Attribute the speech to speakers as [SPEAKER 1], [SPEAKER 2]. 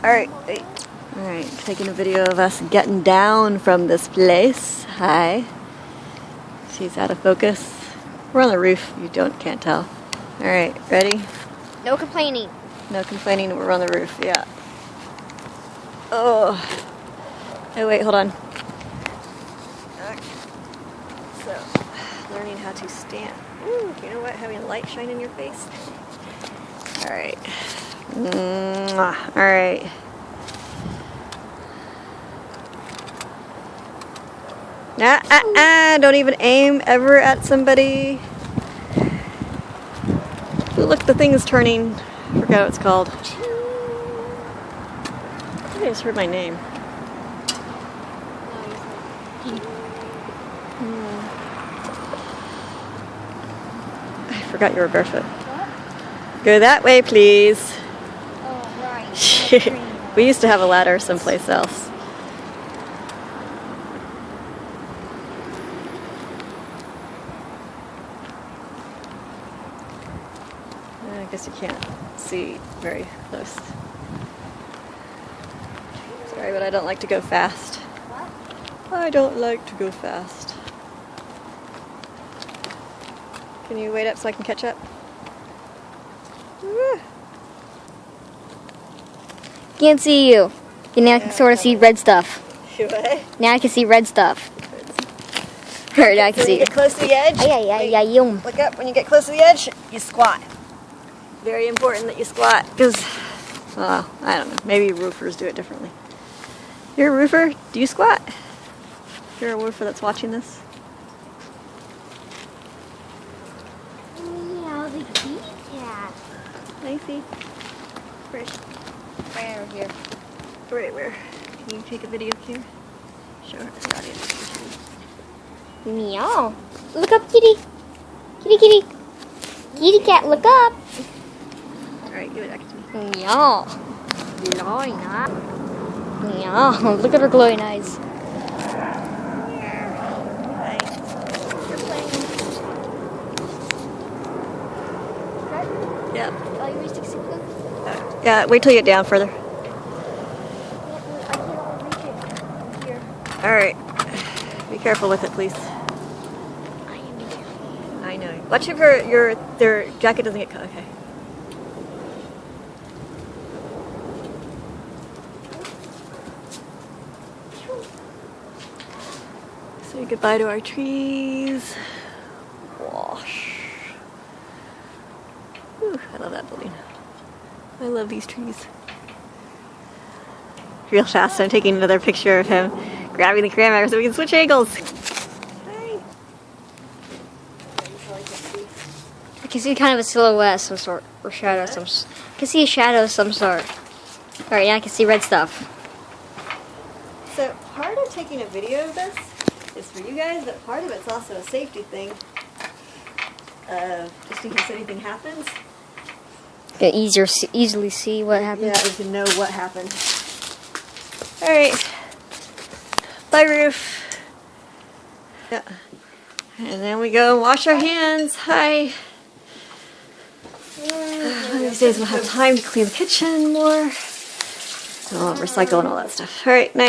[SPEAKER 1] Alright, wait. Alright, taking a video of us getting down from this place. Hi. She's out of focus. We're on the roof, you can't tell. Alright, ready?
[SPEAKER 2] No complaining.
[SPEAKER 1] No complaining, we're on the roof, yeah. Oh. Oh wait, hold on. So, learning how to stand. Ooh, you know what? Having light shine in your face. Alright. Alright. Don't even aim ever at somebody. Ooh, look, the thing is turning. I forgot what it's called. I think I just heard my name. I forgot you were barefoot.
[SPEAKER 2] What?
[SPEAKER 1] Go that way, please.
[SPEAKER 2] Oh, right.
[SPEAKER 1] We used to have a ladder someplace else. I guess you can't see very close. Sorry, but I don't like to go fast.
[SPEAKER 2] What?
[SPEAKER 1] I don't like to go fast. Can you wait up so I can catch up?
[SPEAKER 2] Can't see you. Now I can sort of see red stuff.
[SPEAKER 1] What?
[SPEAKER 2] Now I can see red stuff. Alright, now I can
[SPEAKER 1] So when
[SPEAKER 2] see
[SPEAKER 1] you get close to the edge,
[SPEAKER 2] yum.
[SPEAKER 1] look up. When you get close to the edge, you squat. Very important that you squat, because, well, I don't know, maybe roofers do it differently. You're a roofer? Do you squat? You're a roofer that's watching this?
[SPEAKER 2] Yeah, the kitty cat.
[SPEAKER 1] Nicey.
[SPEAKER 2] Right over here.
[SPEAKER 1] Right where? Can you take a video here? Show her the audience.
[SPEAKER 2] Meow. Look up, kitty. Kitty, kitty. Kitty cat, look up.
[SPEAKER 1] Alright, give it back to me.
[SPEAKER 2] Meow. Glowing eyes. Meow. Look at her glowing eyes.
[SPEAKER 1] Yep.
[SPEAKER 2] Oh, you reached 60 foot?
[SPEAKER 1] Yeah, wait till you get down further.
[SPEAKER 2] I can't reach it. Here.
[SPEAKER 1] Alright. Be careful with it, please.
[SPEAKER 2] I am here.
[SPEAKER 1] I know. Watch if their jacket doesn't get cut. Okay. Say goodbye to our trees. Wash. Whew, I love that building. I love these trees. Real fast, I'm taking another picture of him grabbing the camera so we can switch angles. Hi.
[SPEAKER 2] I can see kind of a silhouette of some sort, or shadow of some sort. I can see a shadow of some sort. Alright, now I can see red stuff.
[SPEAKER 1] So part of taking a video of this is for you guys, but part of it's also a safety thing. Just in case anything happens.
[SPEAKER 2] You can easily see what happens.
[SPEAKER 1] Yeah, we can know what happened. Alright. Bye, roof. Yeah. And then we go wash our hands. Hi. One of these days we'll have time to clean the kitchen more. Oh, recycle and all that stuff. Alright, night.